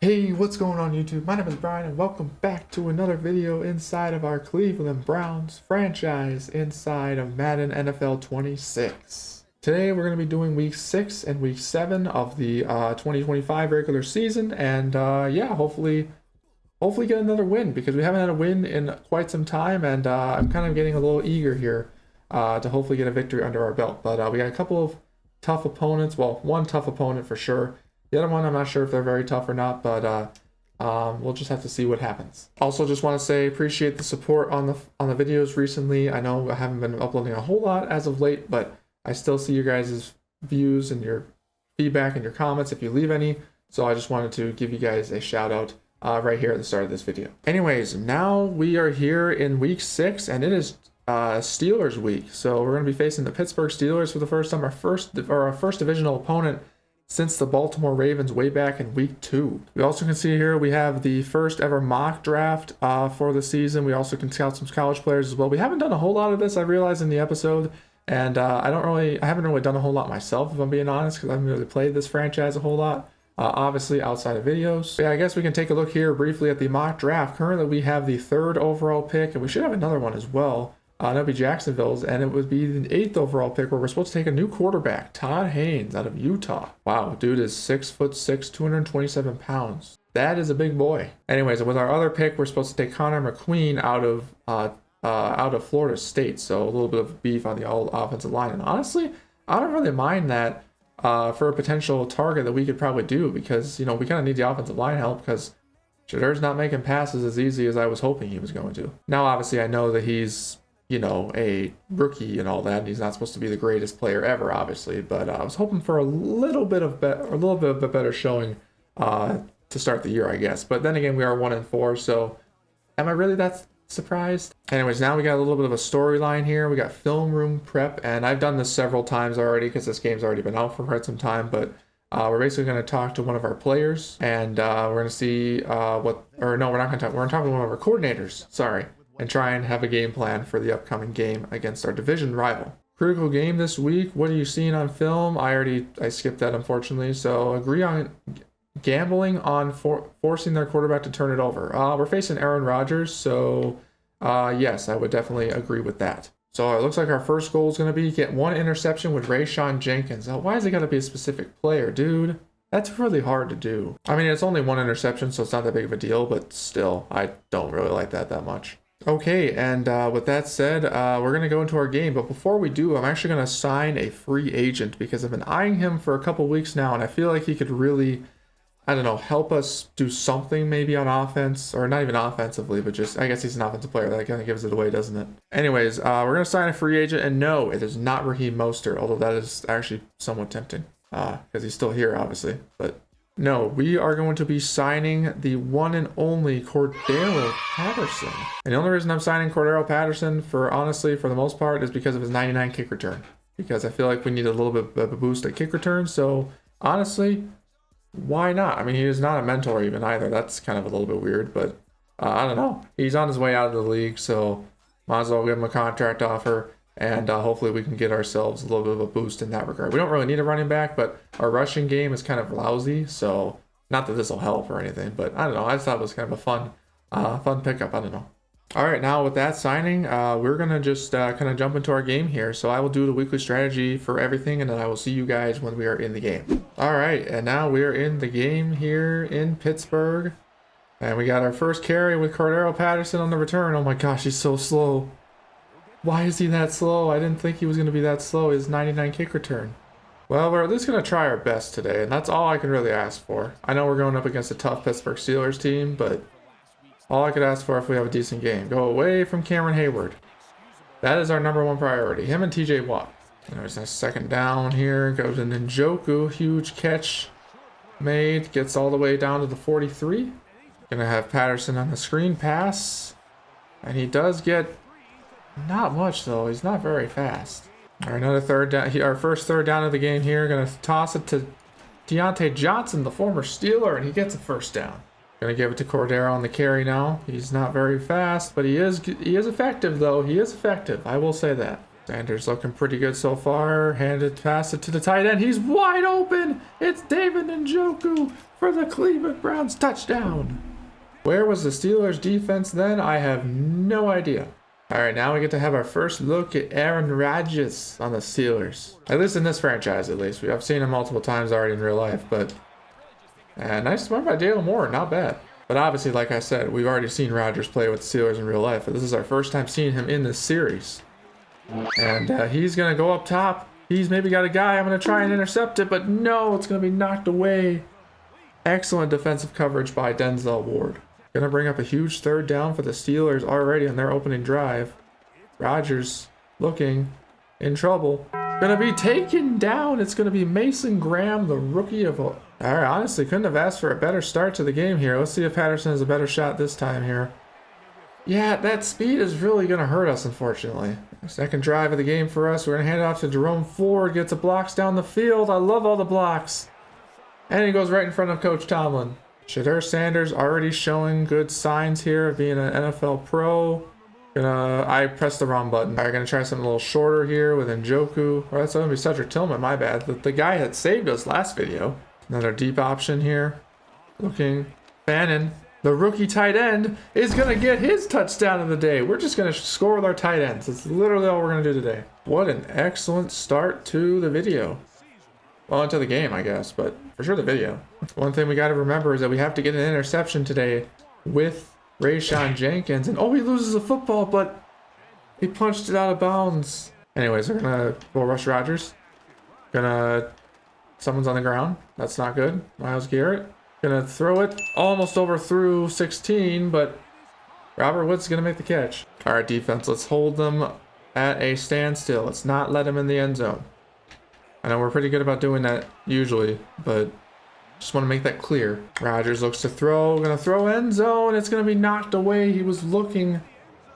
Hey, what's going on YouTube? My name is Brian and welcome back to another video inside of our Cleveland Browns franchise inside of Madden NFL 26. Today we're going to be doing week 6 and week 7 of the 2025 regular season and yeah, hopefully get another win because we haven't had a win in quite some time and I'm kind of getting a little eager here to hopefully get a victory under our belt. But we got a couple of tough opponents, well, one tough opponent for sure. The other one, I'm not sure if they're very tough or not, but we'll just have to see what happens. Also, just want to say appreciate the support on the videos recently. I know I haven't been uploading a whole lot as of late, but I still see your guys' views and your feedback and your comments if you leave any. So I just wanted to give you guys a shout out right here at the start of this video. Anyways, now we are here in week 6, and it is Steelers week. So we're going to be facing the Pittsburgh Steelers for the first time, our first divisional opponent since the Baltimore Ravens way back in week 2. We also can see here we have the first ever mock draft for the season. We also can scout some college players as well. We haven't done a whole lot of this, I realized in the episode, and I haven't really done a whole lot myself, if I'm being honest, because I haven't really played this franchise a whole lot, obviously outside of videos. But yeah, I guess we can take a look here briefly at the mock draft. Currently we have the 3rd overall pick, and we should have another one as well. That'll be Jacksonville's, and it would be the 8th overall pick where we're supposed to take a new quarterback, Todd Haynes out of Utah. Wow, dude is 6'6", 227 pounds. That is a big boy. Anyways, with our other pick, we're supposed to take Connor McQueen out of Florida State, so a little bit of beef on the offensive line. And honestly, I don't really mind that for a potential target that we could probably do because, you know, we kind of need the offensive line help because Shadur's not making passes as easy as I was hoping he was going to. Now, obviously, I know that he's, you know, a rookie and all that, and he's not supposed to be the greatest player ever, obviously, but I was hoping for a little bit of a better showing to start the year, I guess. But then again, we are 1-4, so am I really that surprised? Anyways, now we got a little bit of a storyline here. We got film room prep, and I've done this several times already because this game's already been out for quite some time, but we're basically going to talk to one of our players, and we're going to see we're not going to talk, we're going to talk to one of our coordinators, sorry, and try and have a game plan for the upcoming game against our division rival. Critical game this week. What are you seeing on film? I skipped that, unfortunately. So agree on gambling on forcing their quarterback to turn it over. We're facing Aaron Rodgers, so yes, I would definitely agree with that. So it looks like our first goal is going to be get 1 interception with Rayshon Jenkins. Now, why is it got to be a specific player, dude? That's really hard to do. I mean, it's only 1 interception, so it's not that big of a deal, but still, I don't really like that much. Okay, and with that said, we're going to go into our game. But before we do, I'm actually going to sign a free agent because I've been eyeing him for a couple weeks now, and I feel like he could really, I don't know, help us do something maybe on offense, or not even offensively, but just, I guess he's an offensive player. That kind of gives it away, doesn't it? Anyways, we're going to sign a free agent, and no, it is not Raheem Mostert, although that is actually somewhat tempting because he's still here, obviously, but no, we are going to be signing the one and only Cordero Patterson. And the only reason I'm signing Cordero Patterson, honestly, for the most part, is because of his 99 kick return. Because I feel like we need a little bit of a boost at kick return. So, honestly, why not? I mean, he is not a mentor even either. That's kind of a little bit weird, but I don't know. He's on his way out of the league, so might as well give him a contract offer. And hopefully we can get ourselves a little bit of a boost in that regard. We don't really need a running back, but our rushing game is kind of lousy. So not that this will help or anything, but I don't know. I just thought it was kind of a fun pickup. I don't know. All right, now with that signing, we're going to just kind of jump into our game here. So I will do the weekly strategy for everything, and then I will see you guys when we are in the game. All right, and now we are in the game here in Pittsburgh. And we got our first carry with Cordero Patterson on the return. Oh my gosh, he's so slow. Why is he that slow? I didn't think he was going to be that slow. His 99 kick return. Well, we're at least going to try our best today, and that's all I can really ask for. I know we're going up against a tough Pittsburgh Steelers team, but all I could ask for if we have a decent game. Go away from Cameron Hayward. That is our number 1 priority. Him and TJ Watt. There's a second down here. Goes to Njoku. Huge catch made. Gets all the way down to the 43. Going to have Patterson on the screen pass. And he does get not much, though. He's not very fast. All right, another third down. Our first third down of the game here. Going to toss it to Deontay Johnson, the former Steeler, and he gets a first down. Going to give it to Cordero on the carry now. He's not very fast, but he is effective, though. He is effective. I will say that. Sanders looking pretty good so far. Handed pass it to the tight end. He's wide open. It's David Njoku for the Cleveland Browns touchdown. Where was the Steelers defense then? I have no idea. All right, now we get to have our first look at Aaron Rodgers on the Steelers. At least in this franchise, at least. I've seen him multiple times already in real life, but nice run by Dale Moore, not bad. But obviously, like I said, we've already seen Rodgers play with the Steelers in real life, but this is our first time seeing him in this series. And he's going to go up top. He's maybe got a guy. I'm going to try and intercept it, but no, it's going to be knocked away. Excellent defensive coverage by Denzel Ward. Going to bring up a huge third down for the Steelers already on their opening drive. Rodgers looking in trouble. Going to be taken down. It's going to be Mason Graham, the rookie of... All right, honestly, couldn't have asked for a better start to the game here. Let's see if Patterson has a better shot this time here. Yeah, that speed is really going to hurt us, unfortunately. Second drive of the game for us. We're going to hand it off to Jerome Ford. Gets the blocks down the field. I love all the blocks. And he goes right in front of Coach Tomlin. Shedeur Sanders already showing good signs here of being an NFL pro. I pressed the wrong button. All right, going to try something a little shorter here with Njoku. Or that's going to be Cedric Tillman, my bad. The guy that saved us last video. Another deep option here. Looking. Bannon, the rookie tight end, is going to get his touchdown of the day. We're just going to score with our tight ends. That's literally all we're going to do today. What an excellent start to the video. Well, into the game, I guess, but for sure the video. One thing we got to remember is that we have to get an interception today with Rayshon Jenkins. And oh, he loses a football, but he punched it out of bounds. Anyways, we're going to rush Rodgers. Someone's on the ground. That's not good. Myles Garrett. Gonna throw it. Almost overthrew 16, but Robert Woods is gonna make the catch. All right, defense, let's hold them at a standstill. Let's not let them in the end zone. I know we're pretty good about doing that usually, but just want to make that clear. Rodgers looks to throw. Gonna throw end zone. It's gonna be knocked away. He was looking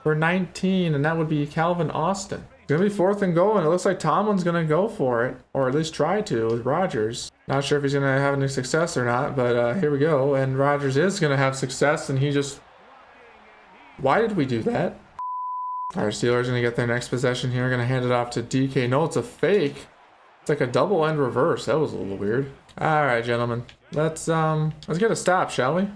for 19, and that would be Calvin Austin. It's gonna be 4th and goal, and it looks like Tomlin's gonna go for it, or at least try to with Rodgers. Not sure if he's gonna have any success or not, but here we go. And Rodgers is gonna have success, and he just... Why did we do that? Our Steelers gonna get their next possession here. Gonna hand it off to DK. No, it's a fake. It's like a double end reverse. That was a little weird. All right, gentlemen. Let's get a stop, shall we?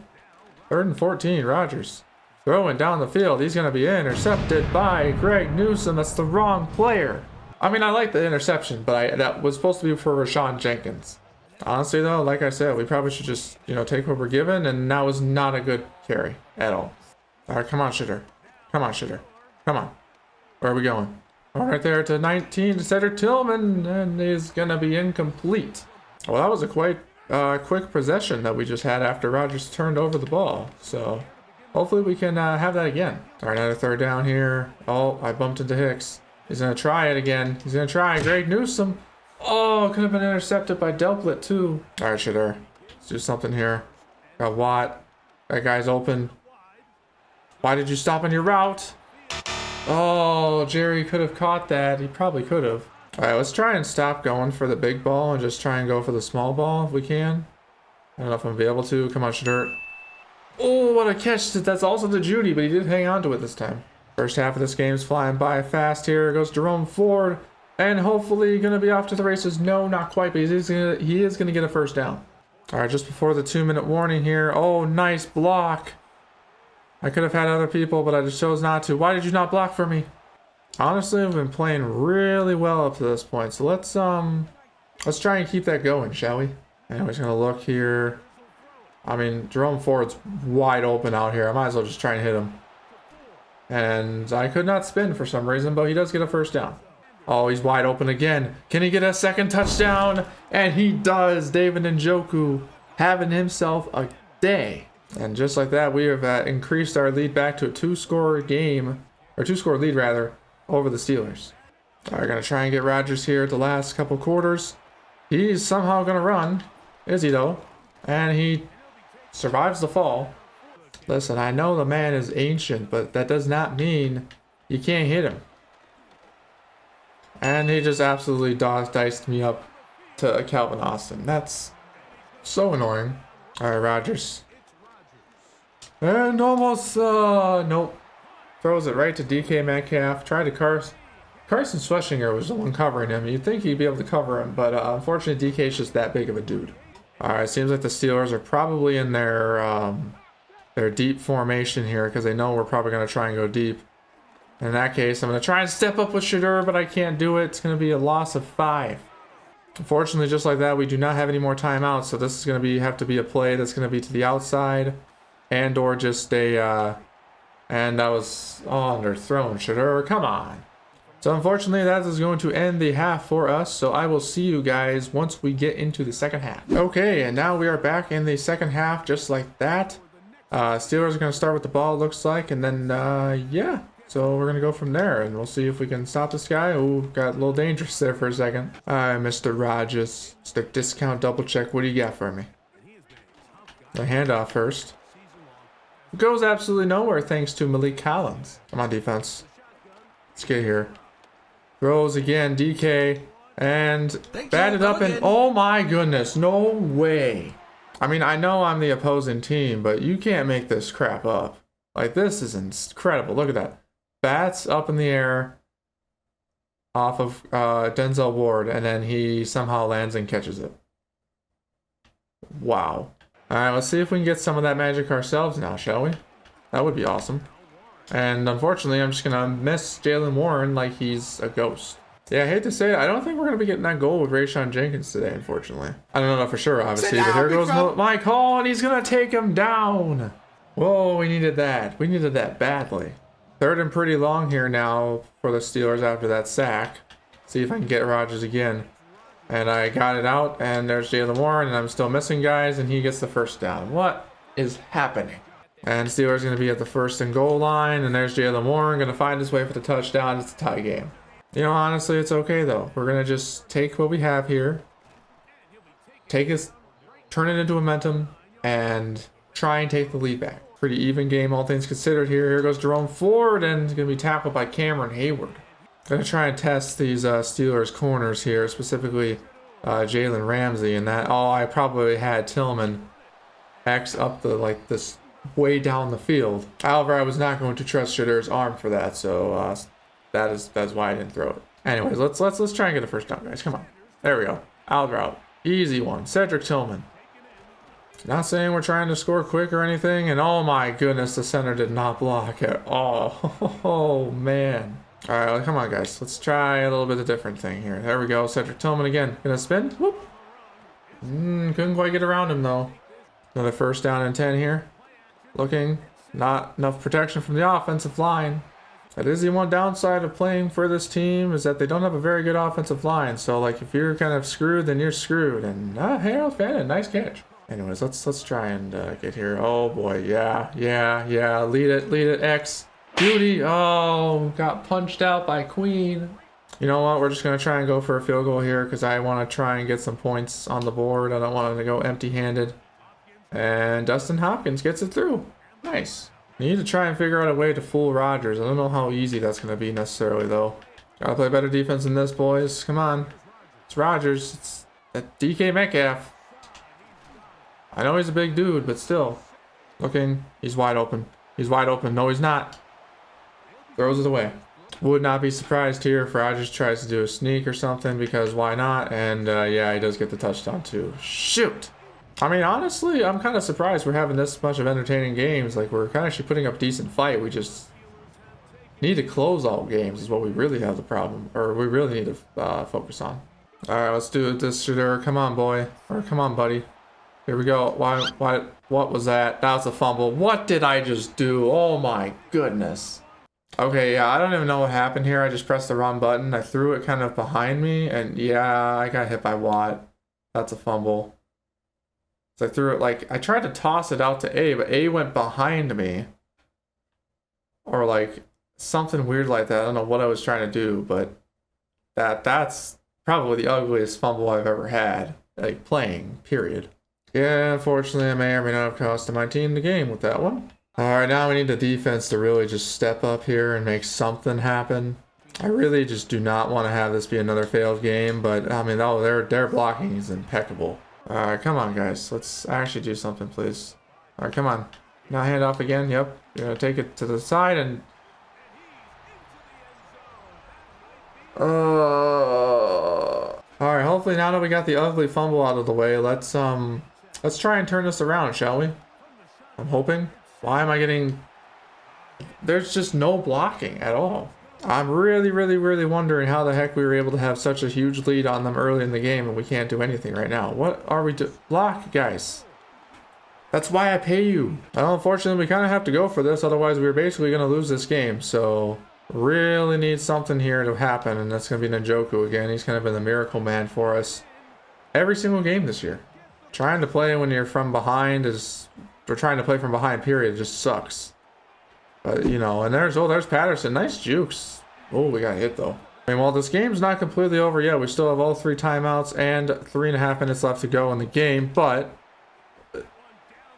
3rd and 14. Rodgers throwing down the field. He's gonna be intercepted by Greg Newsome. That's the wrong player. I mean, I like the interception, but that was supposed to be for Rayshon Jenkins. Honestly, though, like I said, we probably should just, take what we're given, and that was not a good carry at all. All right, come on, Shedeur. Come on, Shedeur. Come on. Where are we going? All right, there to 19 to Cedric Tillman, and he's going to be incomplete. Well, that was a quite quick possession that we just had after Rodgers turned over the ball, so hopefully we can have that again. All right, another 3rd down here. Oh, I bumped into Hicks. He's going to try it again. He's going to try. Greg Newsome. Oh, could have been intercepted by Delpit too. All right, Shedeur. Let's do something here. Got Watt. That guy's open. Why did you stop on your route? Oh, Jerry could have caught that. He probably could have. All right, let's try and stop going for the big ball and just try and go for the small ball if we can. I don't know if I'm going to be able to. Come on, Shedeur. Oh, what a catch. That's also the Judy, but he did hang on to it this time. First half of this game is flying by fast here. Goes Jerome Ford. And hopefully going to be off to the races. No, not quite, but he is going to get a 1st down. All right, just before the 2-minute warning here. Oh, nice block. I could have had other people, but I just chose not to. Why did you not block for me? Honestly, I've been playing really well up to this point. So let's try and keep that going, shall we? Anyways, going to look here. I mean, Jerome Ford's wide open out here. I might as well just try and hit him. And I could not spin for some reason, but he does get a 1st down. Oh, he's wide open again. Can he get a 2nd touchdown? And he does. David Njoku having himself a day. And just like that, we have increased our lead back to a 2-score game, or 2-score lead rather, over the Steelers. All right, going to try and get Rodgers here at the last couple quarters. He's somehow going to run. Is he though? And he survives the fall. Listen, I know the man is ancient, but that does not mean you can't hit him. And he just absolutely diced me up to Calvin Austin. That's so annoying. All right, Rodgers. And almost, nope. Throws it right to DK Metcalf. Tried to Carson Schweschinger was the one covering him. You'd think he'd be able to cover him, but unfortunately DK's just that big of a dude. Alright, seems like the Steelers are probably in their deep formation here because they know we're probably going to try and go deep. In that case, I'm going to try and step up with Shadur, but I can't do it. It's going to be a loss of 5. Unfortunately, just like that, we do not have any more timeouts, so this is going to have to be a play that's going to be to the outside, and or just a, and that was underthrown. Shadur, come on. So unfortunately, that is going to end the half for us, so I will see you guys once we get into the second half. Okay, and now we are back in the second half, just like that. Steelers are going to start with the ball, it looks like, and then, yeah. So we're going to go from there, and we'll see if we can stop this guy. Oh, got a little dangerous there for a second. All right, Mr. Rogers. Mr. Discount double check. What do you got for me? The handoff first. Goes absolutely nowhere thanks to Malik Collins. Come on, defense. Let's get here. Throws again, DK. And batted up, and oh my goodness, no way. I mean, I know I'm the opposing team, but you can't make this crap up. Like, this is incredible. Look at that. Bats up in the air off of Denzel Ward, and then he somehow lands and catches it. Wow. Alright, let's see if we can get some of that magic ourselves now, shall we? That would be awesome. And unfortunately, I'm just going to miss Jalen Warren like he's a ghost. Yeah, I hate to say it, I don't think we're going to be getting that goal with Rayshon Jenkins today, unfortunately. I don't know for sure, obviously, but here goes my call, and he's going to take him down. Whoa, we needed that. We needed that badly. Third and pretty long here now for the Steelers after that sack. See if I can get Rodgers again. And I got it out, and there's Jalen Warren, and I'm still missing guys, and he gets the first down. What is happening? And Steelers going to be at the 1st and goal line, and there's Jalen Warren going to find his way for the touchdown. It's a tie game. You know, honestly, it's okay, though. We're going to just take what we have here, turn it into momentum, and try and take the lead back. Pretty even game, all things considered here. Here goes Jerome Ford, and he's going to be tackled by Cameron Hayward. Going to try and test these Steelers corners here, specifically Jalen Ramsey, and that. Oh, I probably had Tillman X up this way down the field. However, I was not going to trust Shadur's arm for that, so that's why I didn't throw it. Anyways, let's try and get the first down, guys. Come on, there we go. Out route, easy one. Cedric Tillman. Not saying we're trying to score quick or anything, and oh my goodness, the center did not block at all. Oh man. All right, come on, guys. Let's try a little bit of a different thing here. There we go. Cedric Tillman again. Gonna spin. Whoop. Couldn't quite get around him though. Another 1st down and 10 here. Looking not enough protection from the offensive line. That is the one downside of playing for this team, is that they don't have a very good offensive line. So like if you're kind of screwed, then you're screwed. And Harold Fannin, nice catch. Anyways, let's try and get here. Oh boy, yeah. Lead it, X. Beauty. Oh, got punched out by Queen. You know what? We're just gonna try and go for a field goal here because I want to try and get some points on the board. I don't want to go empty-handed. And Dustin Hopkins gets it through. Nice. You need to try and figure out a way to fool Rodgers. I don't know how easy that's gonna be necessarily though. Gotta play better defense than this, boys. Come on. It's Rodgers. It's DK Metcalf. I know he's a big dude, but still. Looking. He's wide open. He's wide open. No, he's not. Throws it away. Would not be surprised here if Rodgers tries to do a sneak or something, because why not? And yeah, he does get the touchdown too. Shoot. I mean, honestly, I'm kind of surprised we're having this much of entertaining games. Like, we're kind of actually putting up decent fight. We just need to close all games is what we really have the problem. Or we really need to focus on. All right, let's do this, Shadur. Come on, boy. Or come on, buddy. Here we go. What was that? That was a fumble. What did I just do? Oh my goodness. Okay, yeah, I don't even know what happened here. I just pressed the wrong button. I threw it kind of behind me, and yeah, I got hit by Watt. That's a fumble. So I threw it I tried to toss it out to A, but A went behind me. Or like something weird like that. I don't know what I was trying to do, but that's probably the ugliest fumble I've ever had. Like, playing, period. Yeah, unfortunately, I may or may not have costed my team the game with that one. Alright, now we need the defense to really just step up here and make something happen. I really just do not want to have this be another failed game, but I mean, their blocking is impeccable. Alright, come on, guys. Let's actually do something, please. Alright, come on. Now hand off again. Yep. You're going to take it to the side and... All right, hopefully now that we got the ugly fumble out of the way, let's try and turn this around, shall we? I'm hoping. Why am I getting... There's just no blocking at all. I'm really wondering how the heck we were able to have such a huge lead on them early in the game and we can't do anything right now. What are we doing? Block, guys. That's why I pay you. Well, unfortunately, we kind of have to go for this. Otherwise, we're basically going to lose this game. So, really need something here to happen. And that's going to be Njoku again. He's kind of been the miracle man for us every single game this year. Trying to play when you're from behind is... Or trying to play from behind, period, just sucks. But, you know, and there's Patterson. Nice jukes. Oh, we got hit, though. I mean, well, this game's not completely over yet. We still have all 3 timeouts and 3.5 minutes left to go in the game. But,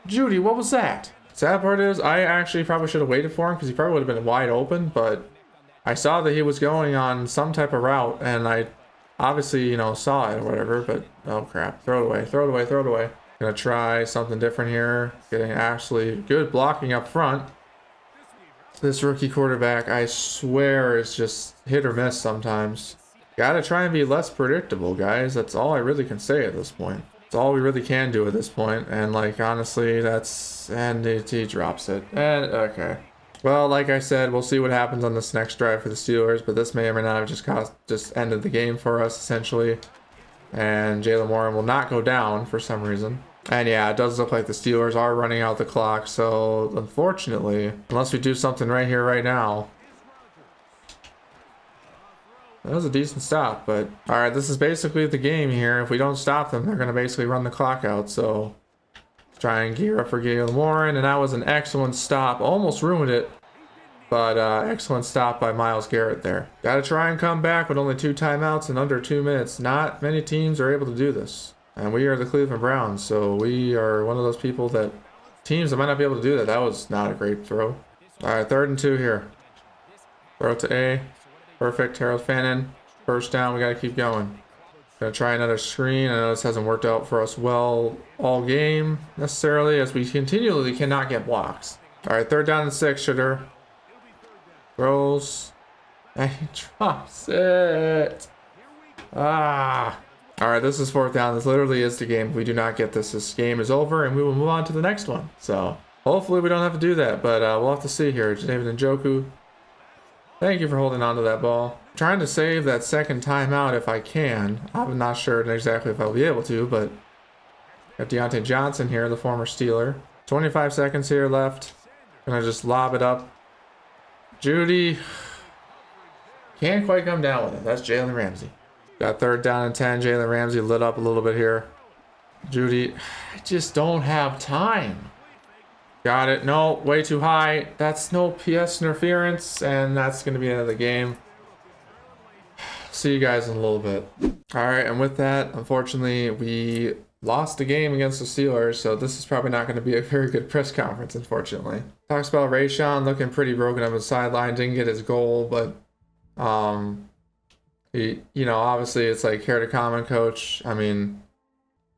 Judy, what was that? Sad part is, I actually probably should have waited for him because he probably would have been wide open. But I saw that he was going on some type of route, and I obviously, you know, saw it or whatever. But, oh, crap. Throw it away. Throw it away. Throw it away. Gonna try something different here. Getting actually good blocking up front. This rookie quarterback, I swear, is just hit or miss sometimes. Gotta try and be less predictable, guys. That's all I really can say at this point. That's all we really can do at this point. And, like, honestly, that's... And he drops it. And, okay. Well, like I said, we'll see what happens on this next drive for the Steelers. But this may or may not have just ended the game for us, essentially. And Jalen Warren will not go down for some reason. And yeah, it does look like the Steelers are running out the clock. So, unfortunately, unless we do something right here, right now. That was a decent stop, but... Alright, this is basically the game here. If we don't stop them, they're going to basically run the clock out. So, let's try and gear up for Jalen Warren. And that was an excellent stop. Almost ruined it. But excellent stop by Myles Garrett there. Got to try and come back with only 2 timeouts in under 2 minutes. Not many teams are able to do this. And we are the Cleveland Browns, so we are one of those people that... Teams that might not be able to do that. That was not a great throw. Alright, 3rd and 2 here. Throw it to A. Perfect, Harold Fannin. First down, we got to keep going. Gonna try another screen. I know this hasn't worked out for us well all game, necessarily, as we continually cannot get blocks. Alright, 3rd down and 6, Shooter. Throws. And he drops it. Ah. Alright, this is 4th down. This literally is the game. If we do not get this, this game is over, and we will move on to the next one. So, hopefully we don't have to do that, but we'll have to see here. David Njoku, thank you for holding on to that ball. I'm trying to save that second timeout if I can. I'm not sure exactly if I'll be able to, but got Deontay Johnson here, the former Steeler. 25 seconds here left. Gonna just lob it up. Judy can't quite come down with it. That's Jalen Ramsey. Got 3rd down and 10. Jalen Ramsey lit up a little bit here. Judy, I just don't have time. Got it. No, way too high. That's no PS interference, and that's going to be the end of the game. See you guys in a little bit. All right, and with that, unfortunately, we lost the game against the Steelers, so this is probably not going to be a very good press conference, unfortunately. Talks about Rayshawn looking pretty broken on the sideline. Didn't get his goal, but... He, you know, obviously it's like care to comment, coach. I mean,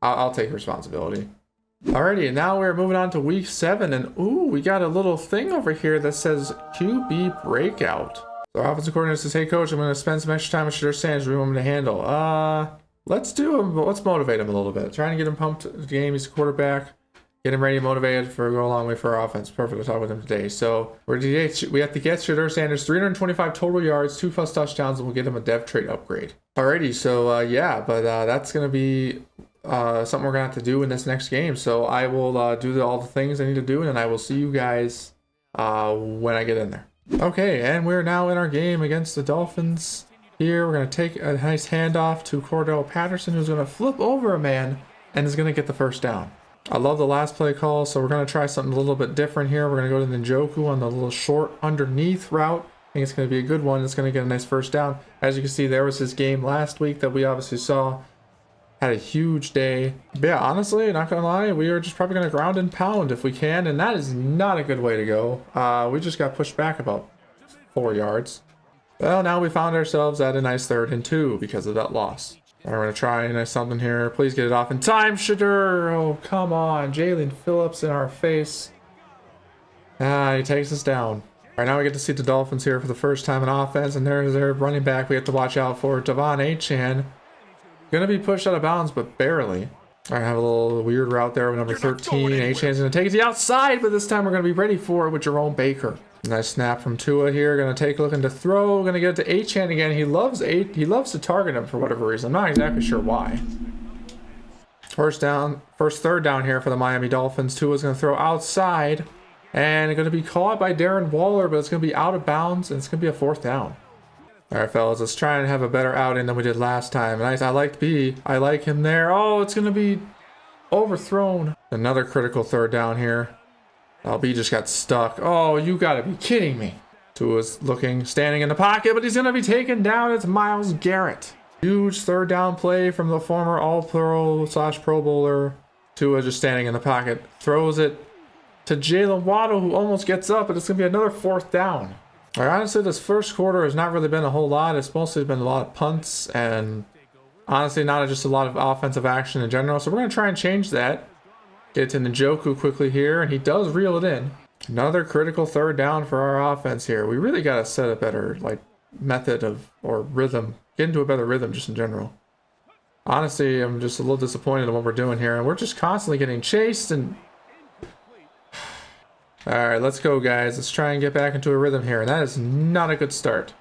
I'll take responsibility. Alrighty, and now we're moving on to week 7, and ooh, we got a little thing over here that says QB breakout. So our offensive coordinator says, hey coach, I'm going to spend some extra time with Shadur Sanders. What do you want me to handle? Let's do him, let's motivate him a little bit. Trying to get him pumped to the game. He's a quarterback. Get him ready and motivated for go a long way for our offense. Perfect to talk with him today. So we have to get Shadur Sanders 325 total yards, 2+ touchdowns, and we'll get him a dev trait upgrade. Alrighty, so yeah, but that's gonna be something we're gonna have to do in this next game. So I will do all the things I need to do, and then I will see you guys when I get in there. Okay, and we're now in our game against the Dolphins. Here we're gonna take a nice handoff to Cordell Patterson, who's gonna flip over a man and is gonna get the first down. I love the last play call, so we're going to try something a little bit different here. We're going to go to Njoku on the little short underneath route. I think it's going to be a good one. It's going to get a nice first down. As you can see, there was his game last week that we obviously saw. Had a huge day. But yeah, honestly, not going to lie, we are just probably going to ground and pound if we can, and that is not a good way to go. We just got pushed back about 4 yards. Well, now we found ourselves at a nice 3rd and 2 because of that loss. We're going to try something here. Please get it off in time, Shadur. Oh, come on. Jalen Phillips in our face. He takes us down. Right now we get to see the Dolphins here for the first time in offense, and there's their running back we have to watch out for, Devon Achane. Gonna be pushed out of bounds, but barely. All right, have a little weird route there with number 13. Achane's gonna take it to the outside, but this time we're gonna be ready for it with Jerome Baker. Nice snap from Tua here. Gonna take a look into throw. Gonna get it to Achane again. He loves to target him for whatever reason. I'm not exactly sure why. First third down here for the Miami Dolphins. Tua's gonna throw outside, and gonna be caught by Darren Waller, but it's gonna be out of bounds, and it's gonna be a 4th down. All right, fellas, let's try and have a better outing than we did last time. Nice, I like B. I like him there. Oh, it's gonna be overthrown. Another critical 3rd down here. Oh, B just got stuck. Oh, you gotta be kidding me. Tua's standing in the pocket, but he's gonna be taken down. It's Myles Garrett. Huge 3rd down play from the former All-Pro / Pro Bowler. Tua just standing in the pocket. Throws it to Jalen Waddle, who almost gets up, but it's gonna be another 4th down. All right, honestly, this first quarter has not really been a whole lot. It's mostly been a lot of punts and honestly not just a lot of offensive action in general. So we're going to try and change that. Get to Njoku quickly here, and he does reel it in. Another critical 3rd down for our offense here. We really got to set a better method or rhythm. Get into a better rhythm just in general. Honestly, I'm just a little disappointed in what we're doing here. And we're just constantly getting chased and... Alright, let's go, guys. Let's try and get back into a rhythm here. And that is not a good start.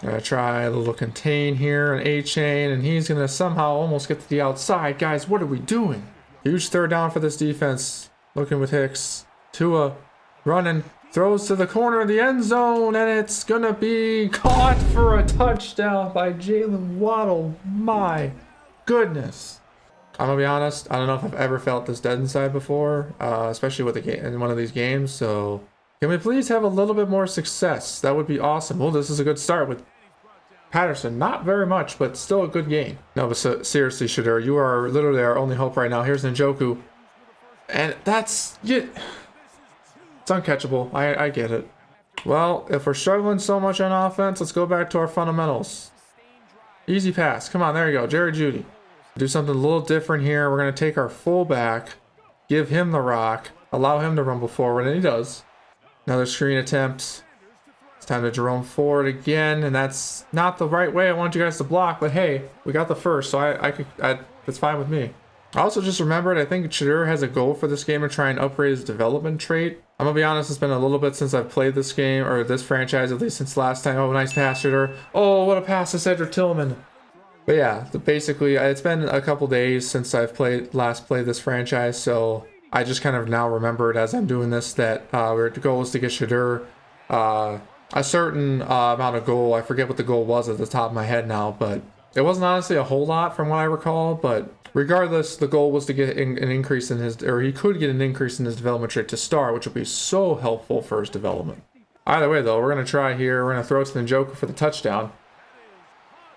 Gonna try a little contain here on Achane, and he's gonna somehow almost get to the outside. Guys, what are we doing? Huge 3rd down for this defense. Looking with Hicks. Tua running. Throws to the corner of the end zone, and it's gonna be caught for a touchdown by Jalen Waddle. My goodness. I'm gonna be honest, I don't know if I've ever felt this dead inside before, especially with in one of these games. So can we please have a little bit more success? That would be awesome. Well, this is a good start with Patterson. Not very much, but still a good game. No, but seriously, Shadur, you are literally our only hope right now. Here's Njoku, and that's it. It's uncatchable. I get it. Well, if we're struggling so much on offense, let's go back to our fundamentals. Easy pass. Come on, there you go, Jerry Jeudy. Do something a little different here. We're going to take our fullback, give him the rock, allow him to rumble forward, and he does. Another screen attempt. It's time to Jerome forward again, and that's not the right way I want you guys to block, but hey, we got the first, so that's fine with me. I also just remembered, I think Shadur has a goal for this game to try and upgrade his development trait. I'm going to be honest, it's been a little bit since I've played this game, or this franchise, at least since last time. Oh, nice pass, Shadur. Oh, what a pass to Cedric Tillman. But yeah, basically, it's been a couple days since I've last played this franchise, so I just kind of now remembered as I'm doing this that the goal is to get Shadur a certain amount of goal. I forget what the goal was at the top of my head now, but it wasn't honestly a whole lot from what I recall. But regardless, the goal was to get an increase in his, or he could get an increase in his development trait to start, which would be so helpful for his development. Either way, though, we're going to try here. We're going to throw it to Njoku for the touchdown.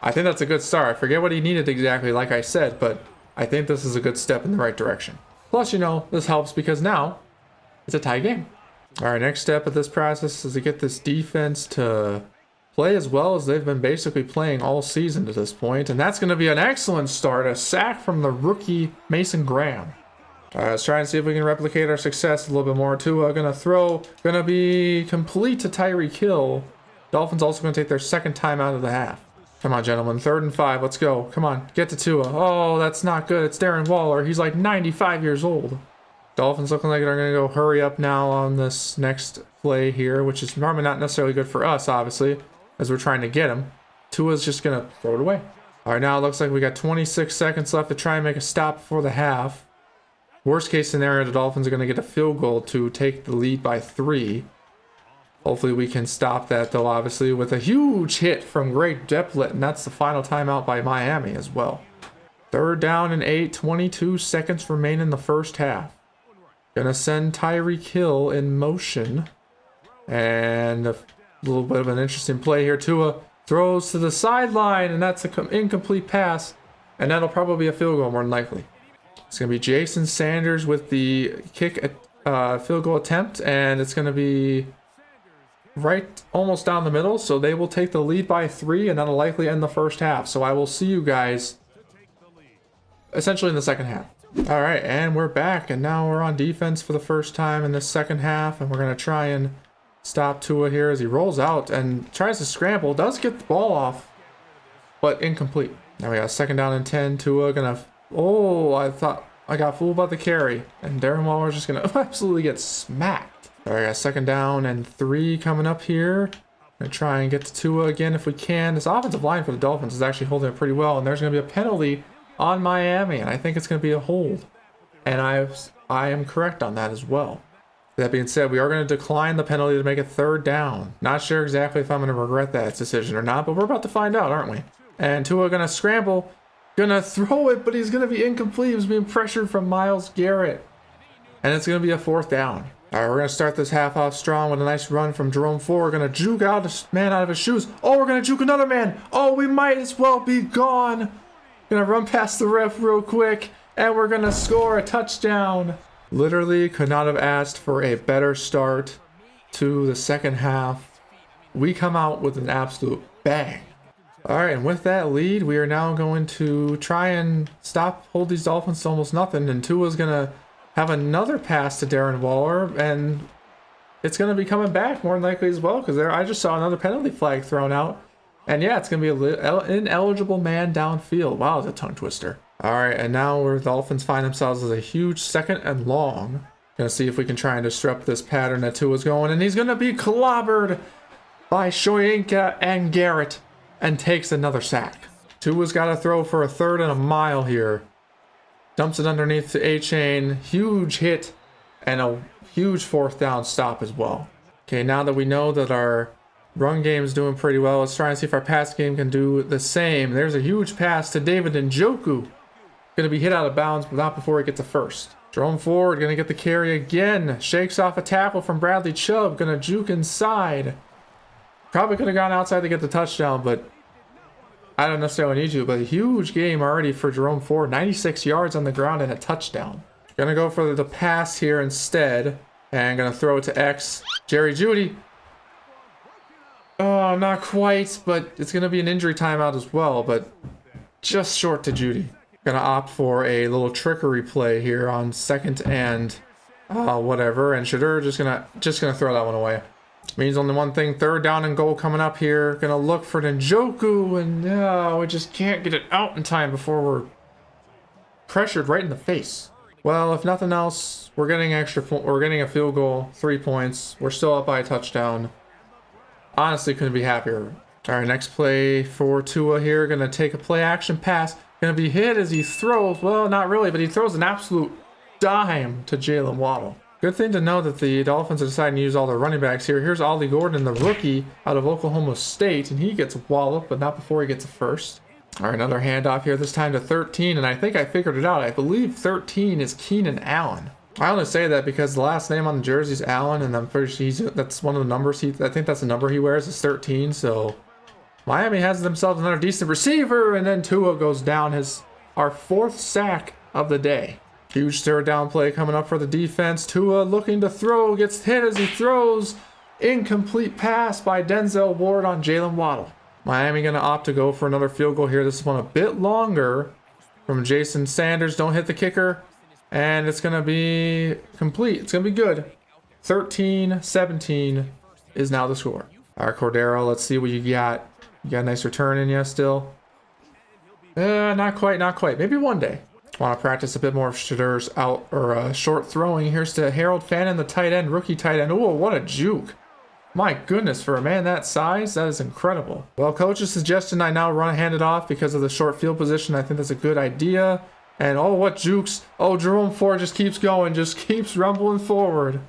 I think that's a good start. I forget what he needed exactly, like I said, but I think this is a good step in the right direction. Plus, this helps because now it's a tie game. All right, next step of this process is to get this defense to play as well as they've been basically playing all season to this point, and that's going to be an excellent start. A sack from the rookie Mason Graham. Let's try and see if we can replicate our success a little bit more. Tua gonna throw, gonna be complete to Tyreek Hill. Dolphins also gonna take their second time out of the half. Come on, gentlemen. 3rd and 5. Let's go. Come on. Get to Tua. Oh, that's not good. It's Darren Waller. He's like 95 years old. Dolphins looking like they're going to go hurry up now on this next play here, which is normally not necessarily good for us, obviously, as we're trying to get him. Tua's just going to throw it away. All right, now it looks like we got 26 seconds left to try and make a stop before the half. Worst case scenario, the Dolphins are going to get a field goal to take the lead by 3. Hopefully we can stop that, though, obviously, with a huge hit from Greg Deplett, and that's the final timeout by Miami as well. 3rd down and 8, 22 seconds remain in the first half. Gonna send Tyreek Hill in motion. And a little bit of an interesting play here. Tua throws to the sideline, and that's an incomplete pass, and that'll probably be a field goal more than likely. It's gonna be Jason Sanders with the kick field goal attempt, and it's gonna be right almost down the middle, so they will take the lead by 3, and that'll likely end the first half. So I will see you guys essentially in the second half. All right, and we're back, and now we're on defense for the first time in this second half, and we're going to try and stop Tua here as he rolls out and tries to scramble. Does get the ball off, but incomplete. Now we got 2nd down and 10. Tua gonna... Oh, I thought I got fooled by the carry. And Darren Waller's just gonna absolutely get smacked. All right, got 2nd down and 3 coming up here. Gonna try and get to Tua again if we can. This offensive line for the Dolphins is actually holding it pretty well. And there's gonna be a penalty on Miami. And I think it's gonna be a hold. And I am correct on that as well. That being said, we are going to decline the penalty to make it 3rd down. Not sure exactly if I'm going to regret that decision or not, but we're about to find out, aren't we? And Tua going to scramble, going to throw it, but he's going to be incomplete. He's being pressured from Myles Garrett. And it's going to be a 4th down. All right, we're going to start this half off strong with a nice run from Jerome Ford. We're going to juke out a man out of his shoes. Oh, we're going to juke another man. Oh, we might as well be gone. Going to run past the ref real quick, and we're going to score a touchdown. Literally could not have asked for a better start to the second half. We come out with an absolute bang. All right, and with that lead, we are now going to try and hold these Dolphins to almost nothing. And Tua's going to have another pass to Darren Waller, and it's going to be coming back more than likely as well, because I just saw another penalty flag thrown out. And yeah, it's going to be an ineligible man downfield. Wow, it's a tongue twister. All right, and now the Dolphins find themselves as a huge 2nd and long. Gonna see if we can try and disrupt this pattern that Tua's going, and he's gonna be clobbered by Shoyinka and Garrett, and takes another sack. Tua's got to throw for a 3rd and a mile here. Dumps it underneath the A-chain. Huge hit, and a huge 4th down stop as well. Okay, now that we know that our run game is doing pretty well, let's try and see if our pass game can do the same. There's a huge pass to David Njoku. Going to be hit out of bounds, but not before he gets a 1st. Jerome Ford going to get the carry again. Shakes off a tackle from Bradley Chubb. Going to juke inside. Probably could have gone outside to get the touchdown, but I don't necessarily need to. But a huge game already for Jerome Ford. 96 yards on the ground and a touchdown. Going to go for the pass here instead. And going to throw it to X. Jerry Jeudy. Oh, not quite, but it's going to be an injury timeout as well, but just short to Jeudy. Gonna opt for a little trickery play here on 2nd and whatever, and Shedeur just gonna throw that one away. Means only one thing: 3rd down and goal coming up here. Gonna look for Njoku, and we just can't get it out in time before we're pressured right in the face. Well, if nothing else, we're getting we're getting a field goal, 3 points. We're still up by a touchdown. Honestly, couldn't be happier. All right, next play for Tua here. Gonna take a play action pass. Gonna be hit as he throws. Well, not really, but he throws an absolute dime to Jalen Waddle. Good thing to know that the Dolphins are deciding to use all their running backs here. Here's Ollie Gordon, the rookie out of Oklahoma State, and he gets walloped, but not before he gets a 1st. All right, another handoff here, this time to 13, and I think I figured it out. I believe 13 is Keenan Allen. I only say that because the last name on the jersey is Allen, and I'm pretty sure that's one of the numbers I think that's the number he wears is 13, so Miami has themselves another decent receiver, and then Tua goes down, our 4th sack of the day. Huge 3rd down play coming up for the defense. Tua looking to throw, gets hit as he throws. Incomplete pass by Denzel Ward on Jalen Waddle. Miami going to opt to go for another field goal here. This one a bit longer from Jason Sanders. Don't hit the kicker, and it's going to be complete. It's going to be good. 13-17 is now the score. All right, Cordero, let's see what you got. You got a nice return in you still? Not quite. Maybe one day. Want to practice a bit more of Shedeur's short throwing. Here's to Harold Fannin, the tight end, rookie tight end. Oh, what a juke. My goodness, for a man that size, that is incredible. Well, coach is suggesting I now hand it off because of the short field position. I think that's a good idea. And oh, what jukes. Oh, Jerome Ford just keeps going, just keeps rumbling forward.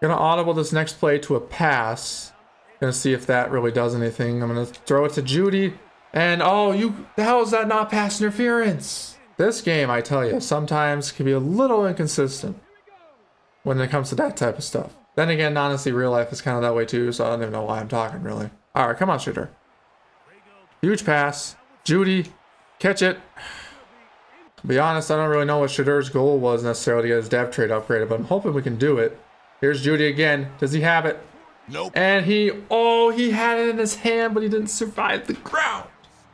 Gonna audible this next play to a pass. Gonna see if that really does anything. I'm gonna throw it to Jeudy, and how is that not pass interference? This game, I tell you, sometimes can be a little inconsistent when it comes to that type of stuff. Then again, honestly, real life is kind of that way too, so I don't even know why I'm talking really. All right, come on, shooter. Huge pass, Jeudy, catch it. To be honest, I don't really know what Shedeur's goal was necessarily to get his dev trade upgraded, but I'm hoping we can do it. Here's Jeudy again. Does he have it? Nope. And he had it in his hand, but he didn't survive the ground.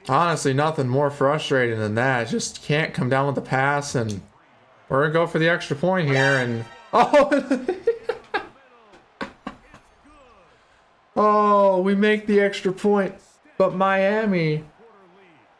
Honestly, nothing more frustrating than that. Just can't come down with the pass, and we're gonna go for the extra point here. And Oh, we make the extra point, but Miami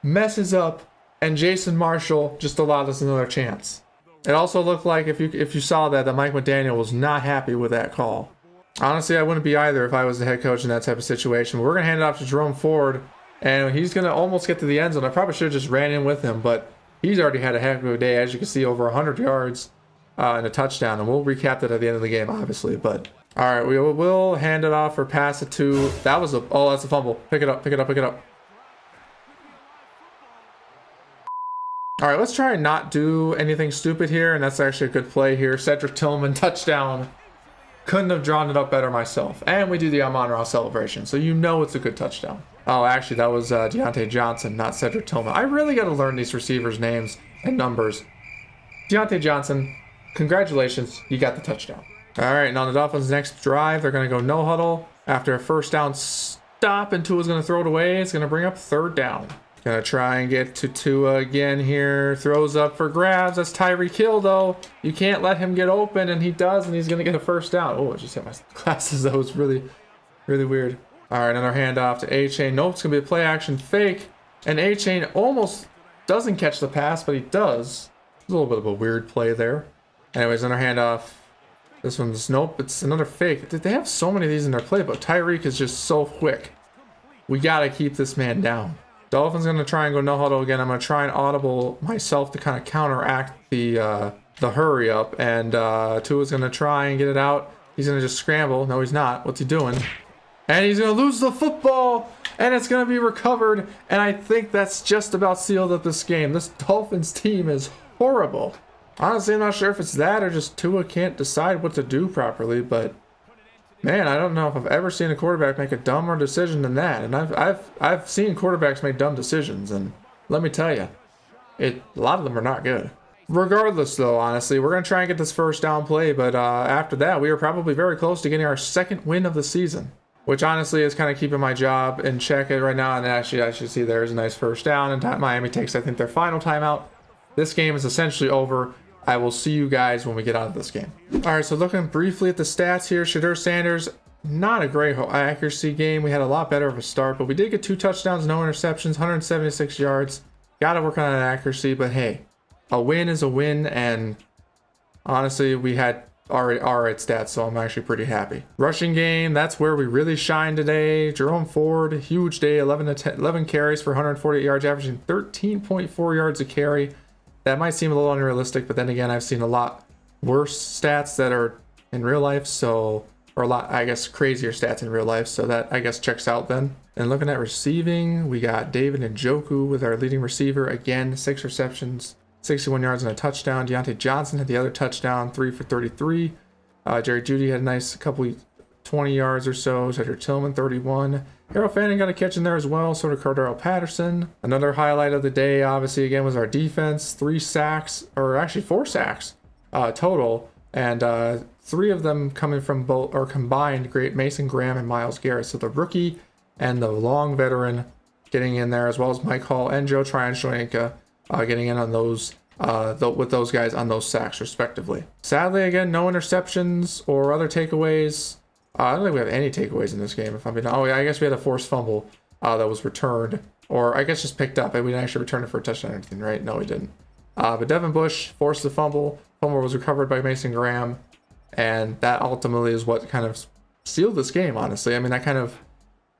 messes up, and Jason Marshall just allowed us another chance. It also looked like, if you saw that Mike McDaniel was not happy with that call. Honestly, I wouldn't be either if I was the head coach in that type of situation. We're going to hand it off to Jerome Ford, and he's going to almost get to the end zone. I probably should have just ran in with him, but he's already had a heck of a day. As you can see, over 100 yards and a touchdown, and we'll recap that at the end of the game, obviously. But all right, we will hand it off or pass it to. That's a fumble. Pick it up. All right, let's try and not do anything stupid here, and that's actually a good play here. Cedric Tillman, touchdown. Couldn't have drawn it up better myself. And we do the Amon-Ra celebration, so you know it's a good touchdown. Oh, actually, that was Deontay Johnson, not Cedric Tillman. I really got to learn these receivers' names and numbers. Deontay Johnson, congratulations, you got the touchdown. All right, now the Dolphins' next drive, they're going to go no huddle. After a first down stop, and Tua's going to throw it away. It's going to bring up third down. Gonna try and get to Tua again here. Throws up for grabs. That's Tyreek Hill, though. You can't let him get open, and he does, and he's gonna get a first down. Oh, I just hit my glasses. That was really, really weird. All right, another handoff to A-Chain. Nope, it's gonna be a play action fake. And A-Chain almost doesn't catch the pass, but he does. It's a little bit of a weird play there. Anyways, another handoff. This one's, nope, it's another fake. They have so many of these in their playbook. Tyreek is just so quick. We gotta keep this man down. Dolphins going to try and go no huddle again. I'm going to try and audible myself to kind of counteract the hurry up. And Tua's going to try and get it out. He's going to just scramble. No, he's not. What's he doing? And he's going to lose the football. And it's going to be recovered. And I think that's just about sealed up this game. This Dolphins team is horrible. Honestly, I'm not sure if it's that or just Tua can't decide what to do properly. But man, I don't know if I've ever seen a quarterback make a dumber decision than that. And I've seen quarterbacks make dumb decisions, and let me tell you, a lot of them are not good. Regardless, though, honestly, we're going to try and get this first down play, but after that, we are probably very close to getting our second win of the season, which honestly is kind of keeping my job in check right now. And actually, I should see there's a nice first down, and Miami takes, I think, their final timeout. This game is essentially over. I will see you guys when we get out of this game. All right, so looking briefly at the stats here, Shadur Sanders, not a great accuracy game. We had a lot better of a start, but we did get 2 touchdowns, no interceptions, 176 yards. Got to work on that accuracy, but hey, a win is a win, and honestly, we had all right stats, so I'm actually pretty happy. Rushing game, that's where we really shine today. Jerome Ford, huge day, 11 carries for 148 yards, averaging 13.4 yards a carry. That might seem a little unrealistic, but then again, I've seen a lot worse stats that are in real life, so, or a lot, I guess, crazier stats in real life, so that, I guess, checks out then. And looking at receiving, we got David Njoku with our leading receiver. Again, 6 receptions, 61 yards and a touchdown. Deontay Johnson had the other touchdown, 3 for 33. Jerry Jeudy had a nice couple 20 yards or so. Cedric Tillman, 31. Harold Fanning got a catch in there as well. So did Cordero Patterson. Another highlight of the day, obviously, again, was our defense. 3 sacks, or actually 4 sacks total. And 3 of them coming from both, or combined, great Mason Graham and Myles Garrett. So the rookie and the long veteran getting in there, as well as Mike Hall and Joe Tryon-Shoyinka getting in on those, with those guys on those sacks, respectively. Sadly, again, no interceptions or other takeaways. I don't think we have any takeaways in this game, if I'm being... Oh, yeah, I guess we had a forced fumble that was returned. Or I guess just picked up. And we didn't actually return it for a touchdown or anything, right? No, we didn't. But Devin Bush forced the fumble. Fumble was recovered by Mason Graham. And that ultimately is what kind of sealed this game, honestly. I mean, that kind of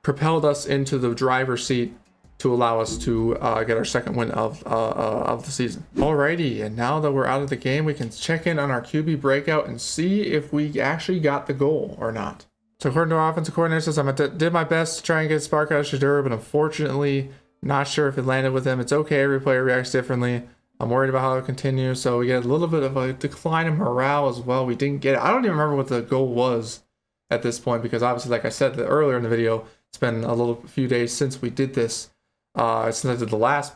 propelled us into the driver's seat to allow us to get our second win of the season. Alrighty, and now that we're out of the game, we can check in on our QB breakout and see if we actually got the goal or not. So according to our offensive coordinator, says I did my best to try and get a spark out of Shadur, but unfortunately, not sure if it landed with him. It's okay, every player reacts differently. I'm worried about how it'll continue, so we get a little bit of a decline in morale as well. We didn't get it. I don't even remember what the goal was at this point, because obviously, like I said earlier in the video, it's been a few days since we did this. Since I did the last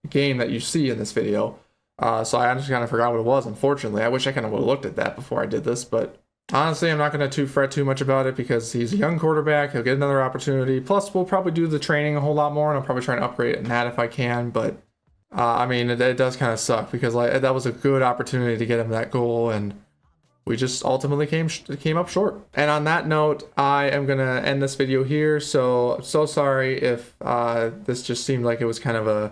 game that you see in this video. So I just kind of forgot what it was, unfortunately. I wish I kind of would have looked at that before I did this, but honestly, I'm not going to fret too much about it because he's a young quarterback. He'll get another opportunity. Plus, we'll probably do the training a whole lot more, and I'll probably try and upgrade it in that if I can, but I mean, it does kind of suck because that was a good opportunity to get him that goal, and we just ultimately came up short. And on that note, I am gonna end this video here. So I'm so sorry if this just seemed like it was kind of a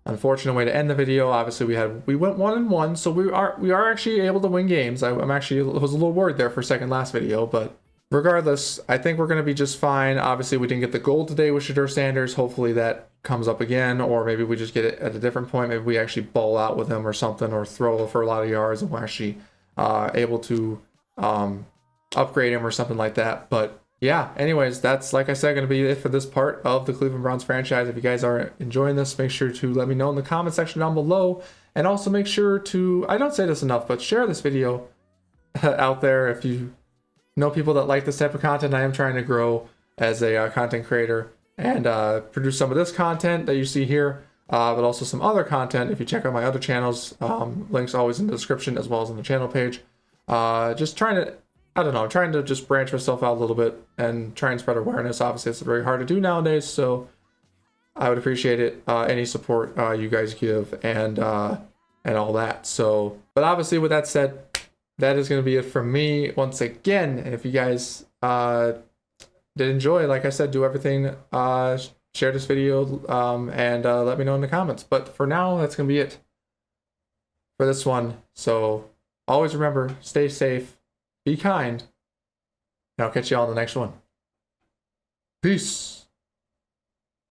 unfortunate way to end the video. Obviously, we went 1-1, so we are actually able to win games. I was a little worried there for second last video, but regardless, I think we're gonna be just fine. Obviously, we didn't get the goal today with Shedeur Sanders. Hopefully that comes up again, or maybe we just get it at a different point. Maybe we actually ball out with him or something, or throw for a lot of yards, and we're actually able to upgrade him or something like that. But yeah, anyways, that's, like I said, going to be it for this part of the Cleveland Browns franchise. If you guys are enjoying this, make sure to let me know in the comment section down below, and also make sure to, I don't say this enough, but share this video out there if you know people that like this type of content. I am trying to grow as a content creator and produce some of this content that you see here, but also some other content. If you check out my other channels, links always in the description as well as on the channel page. Just trying to, I don't know, trying to just branch myself out a little bit and try and spread awareness. Obviously, it's very hard to do nowadays, so I would appreciate it, any support you guys give, and all that. So, but obviously, with that said, that is going to be it from me once again. And if you guys did enjoy, like I said, do everything, share this video, and let me know in the comments. But for now, that's going to be it for this one. So always remember, stay safe, be kind, and I'll catch you all in the next one. Peace.